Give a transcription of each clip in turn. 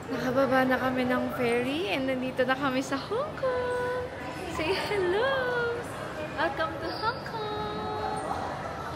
Nakababa na kami ng ferry and nandito na kami sa Hong Kong. Say hello! Welcome to Hong Kong!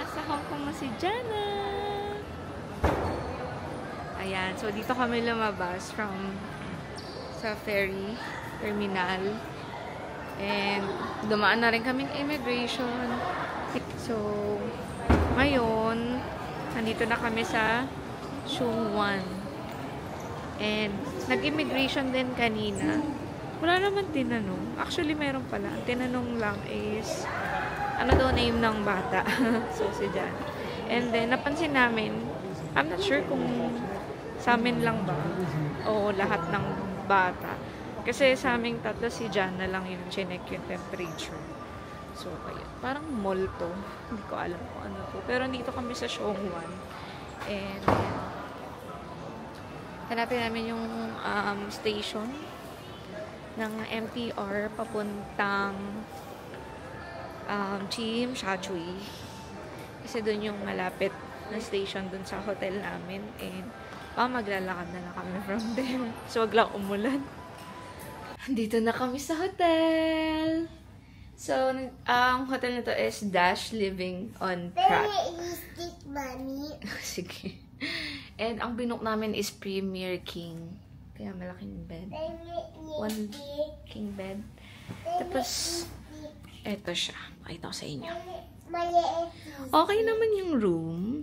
Nasa Hong Kong na si Jana. Ayan, so dito kami lumabas from sa ferry terminal. And dumaan na rin kaming immigration. So, ngayon, nandito na kami sa Shungwan. And, nag-immigration din kanina. Wala naman tinanong. Actually, meron pala. Ang tinanong lang is, ano daw name ng bata? So, si Jan. And then, napansin namin, I'm not sure kung sa amin lang ba o lahat ng bata. Kasi sa aming tatlo, si Jan na lang yung chinek yung temperature. So, ayun. Parang mall to. Hindi ko alam kung ano to. Pero dito kami sa Shongwan. And, hanapin namin yung station ng MTR papuntang Tsim Sha Tsui. Kasi doon yung malapit na station doon sa hotel namin. And, maglalakad na lang kami from there. So, wag lang umulan. Dito na kami sa hotel. So, ang hotel na to is Dash Living on Pratt. Sige. And ang binook namin is Premier King. Kaya malaking bed. One king bed. Tapos, eto siya. Pakita ko sa inyo. Okay naman yung room.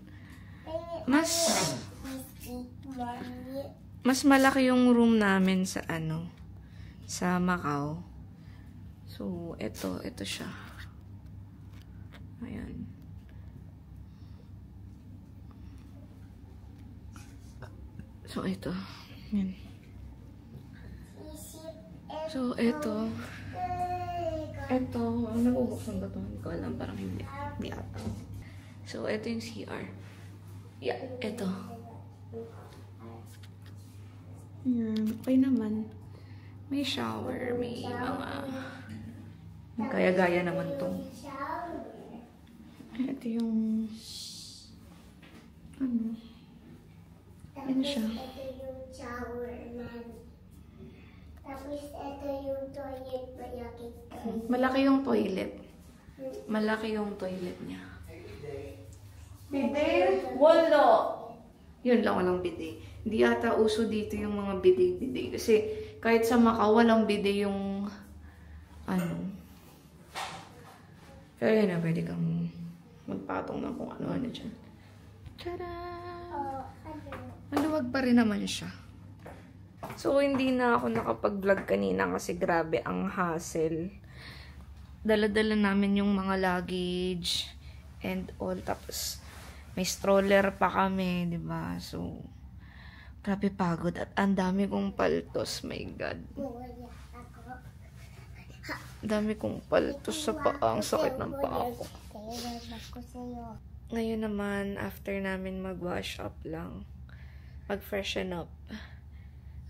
Mas malaki yung room namin sa sa Macau. So, ito siya. Ayan. So, ito. Ayan. So, ito. Nabubuksan ba ito? Hindi ko alam. Parang hindi. Hindi ata. So, ito yung CR. Yeah, ito. Ayan. Okay naman. May shower, may mga gaya-gaya naman tong. Ito yung yan siya. Ito yung shower man. Tapos ito yung toilet Malaki yung toilet. Malaki yung toilet niya. Bidet? Wala! Yun lang, walang bidet. Hindi ata uso dito yung mga bidet. Kasi kahit sa Macau, walang bidet yung Pero yun na, pwede kang magpatong ng kung ano-ano dyan. Tada! Maluwag pa rin naman siya. So, hindi na ako nakapag-vlog kanina kasi grabe ang hassle. Dala-dala namin yung mga luggage and all. Tapos, may stroller pa kami, diba? So, grabe pagod at ang dami kong paltos. My God. Dami kong paltos sa paa. Ang sakit ng paa ko. Ngayon naman, after namin mag-wash up lang, mag-freshen up,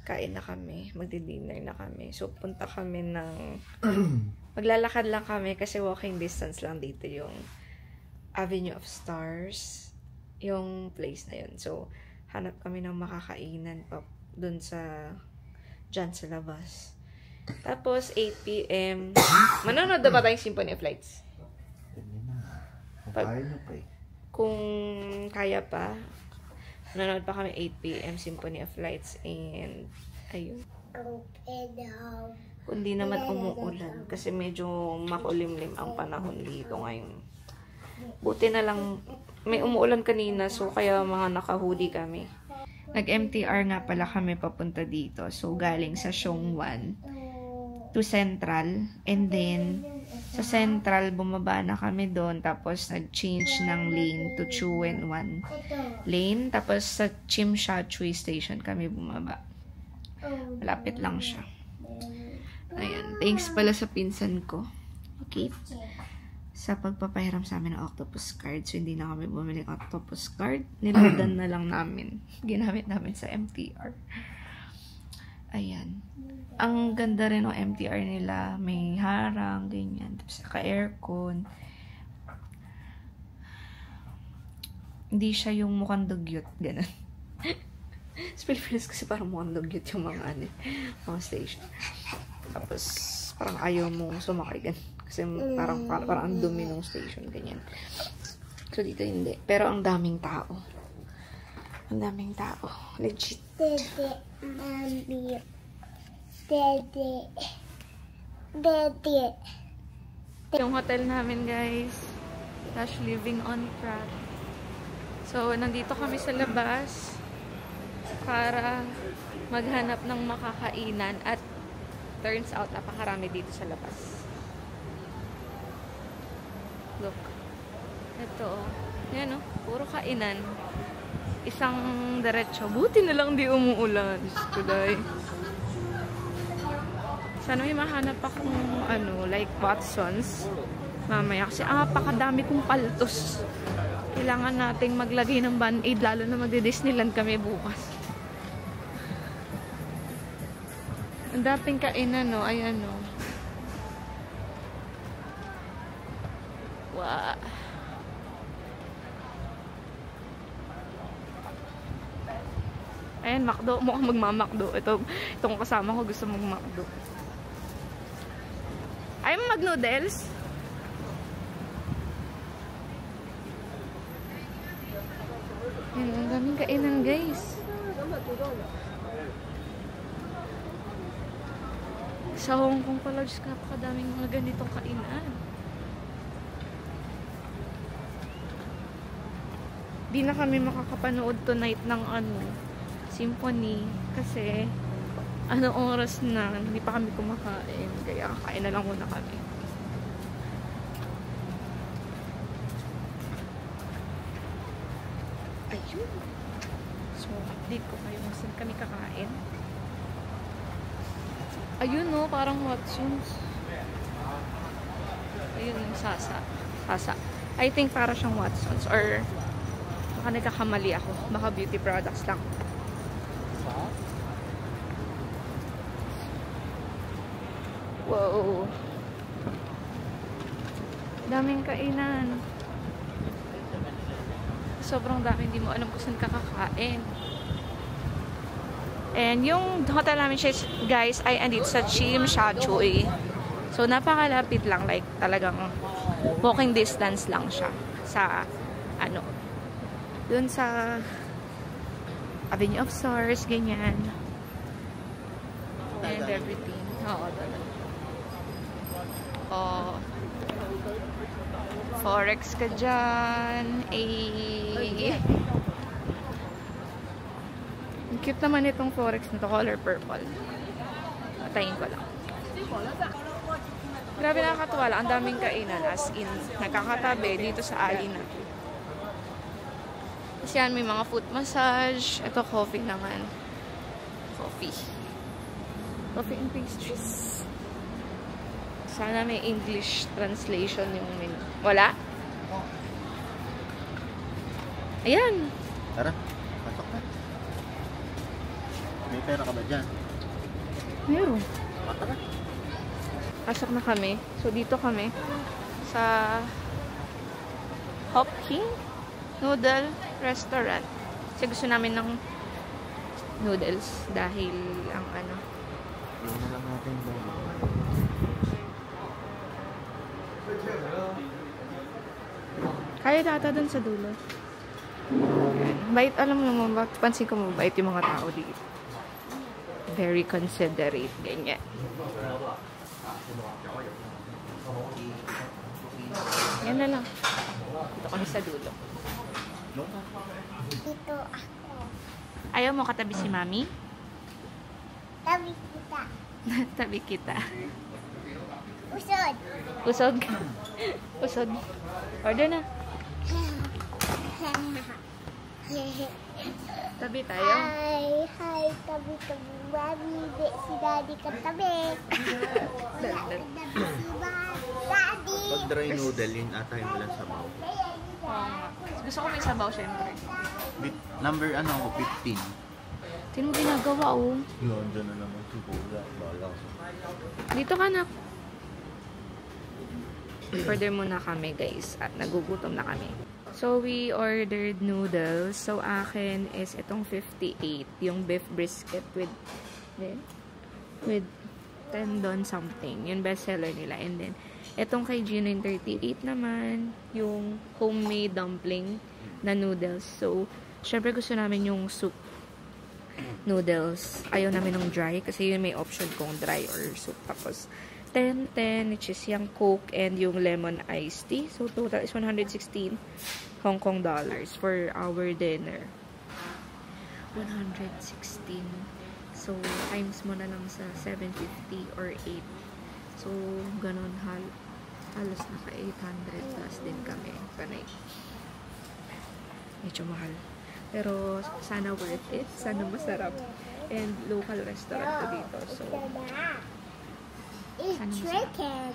kain na kami, magdi-dinner na kami. So, punta kami ng maglalakad lang kami kasi walking distance lang dito yung Avenue of Stars, yung place na yun. So, hanap kami ng makakainan pa dun dyan sa labas. Tapos, 8 p.m. Manonood na ba tayong Symphony of Lights? Kung kaya pa, nanonood pa kami 8 p.m. Symphony of Lights and ayun. Kundi naman umuulan kasi medyo makulimlim ang panahon dito ngayon. Buti na lang may umuulan kanina so kaya mga naka-hoodie kami. Nag-MTR nga pala kami papunta dito. So galing sa Shongwan to Central and then sa Central bumaba na kami doon tapos nag-change ng lane to Chuen Wan lane tapos sa Tsim Sha Tsui station kami bumaba. Malapit lang siya. Ayan. Thanks pala sa pinsan ko. Okay. Sa pagpapahiram sa amin ng octopus card. So, hindi na kami bumili ng octopus card. Niloadan na lang namin. Ginamit namin sa MTR. Ayan. Ang ganda rin ng MTR nila. May harang, ganyan. Tapos, naka-aircon. Hindi siya yung mukhang dugyot. Ganun. Sa Pilipinas kasi parang mukhang dugyot yung mga ano, mga station. Tapos, parang ayaw mo sumakay gan. Kasi parang ang dumi ng station, ganyan. So, dito hindi. Pero ang daming tao. Ang daming tao. Legit. Dede, mami. Dede. Dede. Yung hotel namin, guys. Dash Living on Pratt. So, nandito kami sa labas para maghanap ng makakainan at turns out napakarami dito sa labas. Look. Ito, yan o. Puro kainan. Isang diretso. Buti na lang di umuulan. Diyos ko, day. Sana may mahanap akong like Watsons mamaya. Kasi pakadami kong paltos. Kailangan nating maglagay ng band-aid lalo na magdi-Disneyland kami bukas. Ang dating kainan, no? Ayan, no? Wow. Ayan, McDo. Mukhang magmamakdo. Itong kasama ko gusto magmakdo. Ay, mag-noodles? Ayan, ang daming kainan, guys. Sa Hong Kong pala, Diyos ka, napakadaming mga ganitong kainan. Di na kami makakapanood tonight ng symphony kasi oras na hindi pa kami kumakain kaya kakain na lang muna kami. Ayun, so update ko kayo kung saan kami kakain. Ayun, no, parang Watsons. Ayun yung Sasa. I think para siyang Watsons or baka nagkakamali ako. Baka beauty products lang. Wow. Daming kainan. Sobrang dami. Hindi mo alam kung saan kakakain. And yung hotel namin siya, guys, ay andito sa Tsim Sha Tsui. So, napakalapit lang. Like, talagang walking distance lang siya. Sa, dun sa Avenue of Stars, ganyan. And everything. Oo, doon. Oh, Forex ka dyan. Ang cute naman itong Forex na to, color purple. Patayin ko lang. Grabe, nakakatuwa lang. Ang daming kainan, as in, nakakatabi dito sa alley na. Kasi yan, may mga foot massage. Ito, coffee naman. Coffee and pastries. Sana may English translation yung menu. Wala? Ayan. Tara, pasok na. May pera ka ba dyan? Meron. Tara. Pasok na kami. So, dito kami sa Hop King Noodle Restaurant. Kasi gusto namin ng noodles dahil ang Yung na lang natin ba? kaya data dun sa dulo. Bait, alam mo naman, pansin ko mabait yung mga tao dito. Very considerate, ganyan. Yan na lang. Dito kami sa dulo. Dito ako. Ayaw mo katabi si Mami? Tabi kita. Tabi kita. Usod. Usog. Usog. Order na. Tabi tayo. Hi, tabi. Mami, si Daddy katabi. Tabi si Daddy. Pag dry noodle, yun ata yung walang sabaw. Gusto ko may sabaw, syempre. Number 15. Sino mo ginagawa, oh? Yun, dyan na naman si Kuya. Bala. Dito ka na. Order muna kami, guys. At nagugutom na kami. So, we ordered noodles. So, akin is itong 58. Yung beef brisket with tendon something. Yung bestseller nila. And then, itong kay Gino yung 38 naman. Yung homemade dumpling na noodles. So, syempre gusto namin yung soup noodles. Ayaw namin ng dry kasi yun may option kung dry or soup. Tapos, 10, which is yung Coke and yung lemon iced tea. So, total is 116 Hong Kong dollars for our dinner. 116. So, times mo na lang sa 750 or 8. So, ganun halos naka 800 plus din kami. Panay. Medyo mahal. Pero, sana worth it. Sana masarap. And local restaurant to dito. So, It's chicken.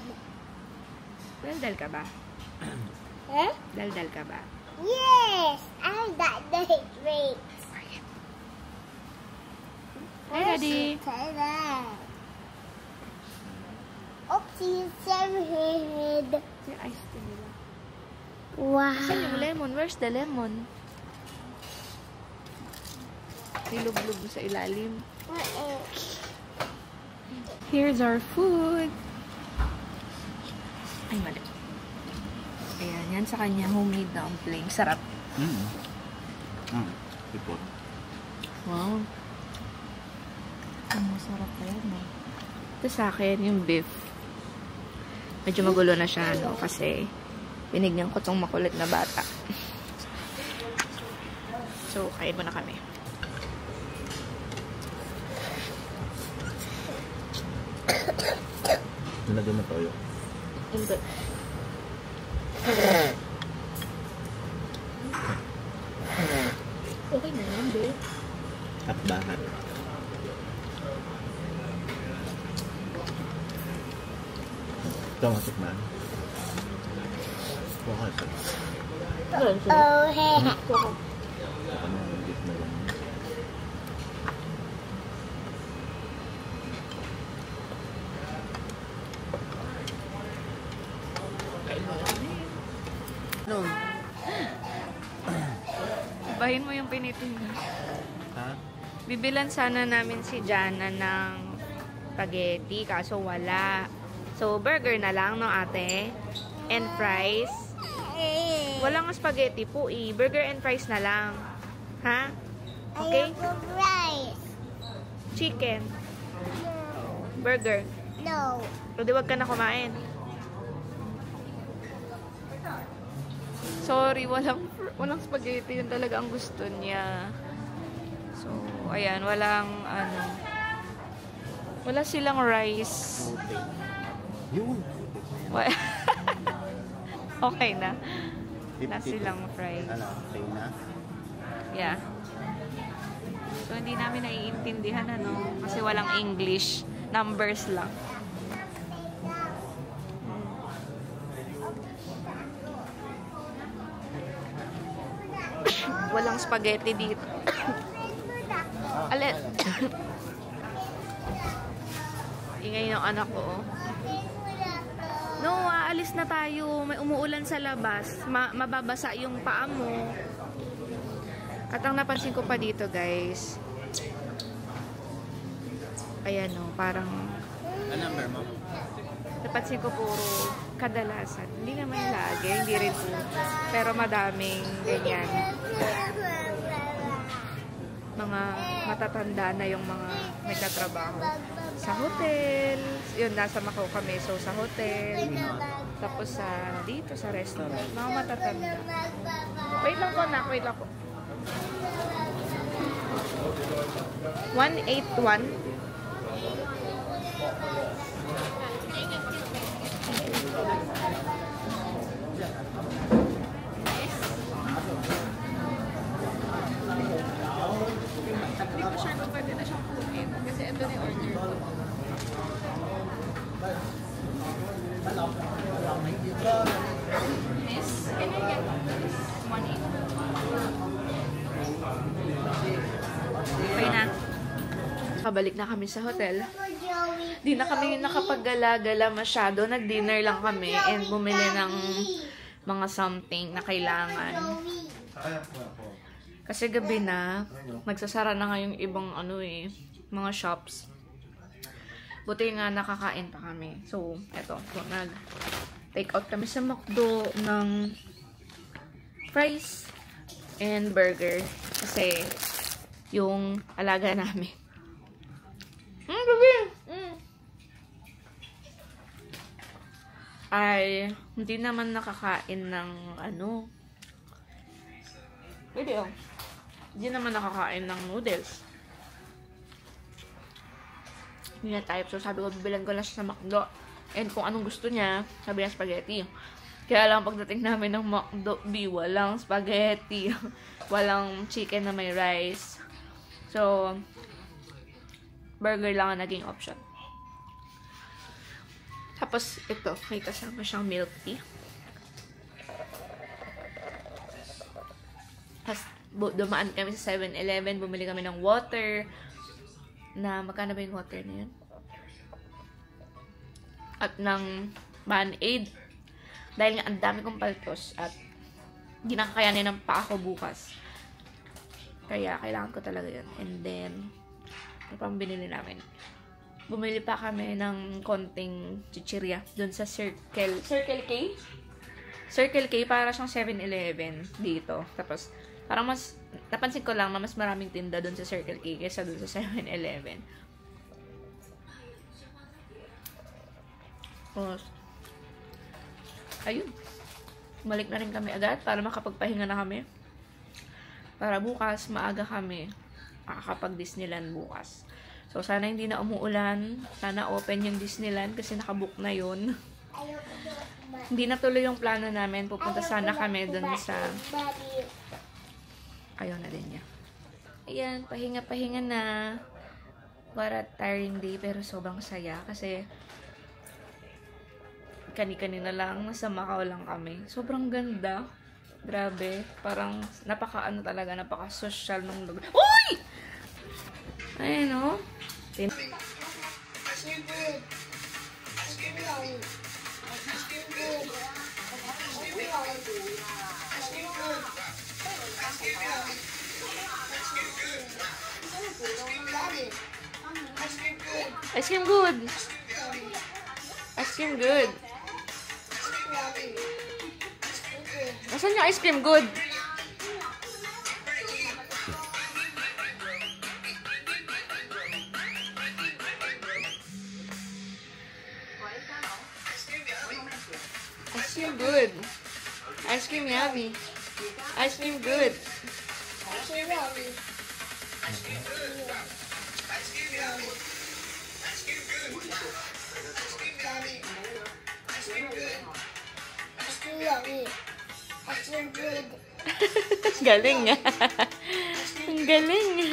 daldal ka ba? Eh? Daldal ka ba? Yes, I got the drink. Hi, Daddy! Oopsie, head. Yung ice tea nila. Wow. Saan yung lemon? Where's the lemon? Nilublog sa ilalim. What else? Here's our food. Ay, mali. Ayan, yan sa kanya homemade dumpling. Sarap. Ipot. Wow. Ang masarap pa yan, eh. Ito sa akin, yung beef. Medyo magulo na siya, no? Kasi binigyan ko tong makulit na bata. So, kain mo na kami. Nalagyan na toyo. Hindi. Okay na yan, babe. Takbahan. Ito ang tikman. Baka sa Oh, hey. baka na hindi na lang. No. Bahin mo yung pinitin mo. Ha? Bibilan sana namin si Jana ng spaghetti, kaso wala. So, burger na lang, no, ate? And fries. Walang spaghetti po, eh. Burger and fries na lang. Ha? Okay? Ayoko rice. Chicken. Burger. No. O, di wag ka na kumain. Sorry, walang spaghetti. Yun talaga ang gusto niya. So, ayan, wala silang rice. Okay. Yun. Okay na. Wala silang fries. Ano? Okay na? Yeah. So, hindi namin naiintindihan, ano, kasi walang English. Numbers lang. Walang spaghetti dito. Alit. Ingay ng anak ko, oh. No, aalis na tayo. May umuulan sa labas. Mababasa yung paa mo. At ang napansin ko pa dito, guys. Ayan, oh, parang Ano number mo? napansin ko puro kadalasan. Hindi naman lagi, hindi rin po. Pero madaming ganyan. Mga matatanda na yung mga may katrabaho. Sa hotel. Yun, nasa Macau kami. So, sa hotel. Tapos dito sa restaurant. Mga matatanda. Wait lang po na. Wait lang po. 181. Hindi ko sure kung pwede na siyang kunin. Kasi ito na yung order ko. Miss, can I get this? 180. Okay na. Kabalik na kami sa hotel. Di na kami nakapag-gala-gala masyado. Nag-dinner lang kami and bumili ng mga something na kailangan. Kasi gabi na, magsasara na nga yung ibang mga shops. Buti nga nakakain pa kami. So, eto, nag-take out kami sa McDo ng fries and burger. Kasi, yung alaga namin. Gabi! Ay, hindi naman nakakain ng hindi naman nakakain ng noodles. Hindi na type. So, sabi ko, bibilan ko lang siya sa McDo. And kung anong gusto niya, sabi niya spaghetti. Kaya lang pagdating namin ng McDo, walang spaghetti. Walang chicken na may rice. So, burger lang ang naging option. Tapos, ito, may kasama siyang milk tea. Tapos, dumaan kami sa 7-Eleven, bumili kami ng water. Magkano ba yung water na yun? At ng Band-Aid. Dahil nga, ang dami kong paltos at hindi nakakayanin ng paa ko bukas. Kaya, kailangan ko talaga yun. And then, ano pang binili namin? Bumili pa kami ng konting chichirya dun sa Circle K? Circle K, para siyang 7-Eleven dito. Tapos, parang napansin ko lang na mas maraming tinda dun sa Circle K kaysa dun sa 7-Eleven. Tapos, ayun. Balik na rin kami agad para makapagpahinga na kami. Para bukas, maaga kami makakapag-Disneyland bukas. So, sana hindi na umuulan. Sana open yung Disneyland kasi nakabook na yun. Hindi na tuloy yung plano namin. Pupunta sana kami dun sa... Ayaw na din niya. Ayan, pahinga-pahinga na. What a tiring day, pero sobrang saya. Kasi, kani-kanina lang, nasa Macau lang kami. Sobrang ganda. Grabe. Parang, napaka-social nung lugar. Uy! Ayan, o. Ice cream good. Ice cream good. Nasaan yung ice cream good? Ice cream good. Ice cream yummy. Ice cream good. Galing nga. Ang galing.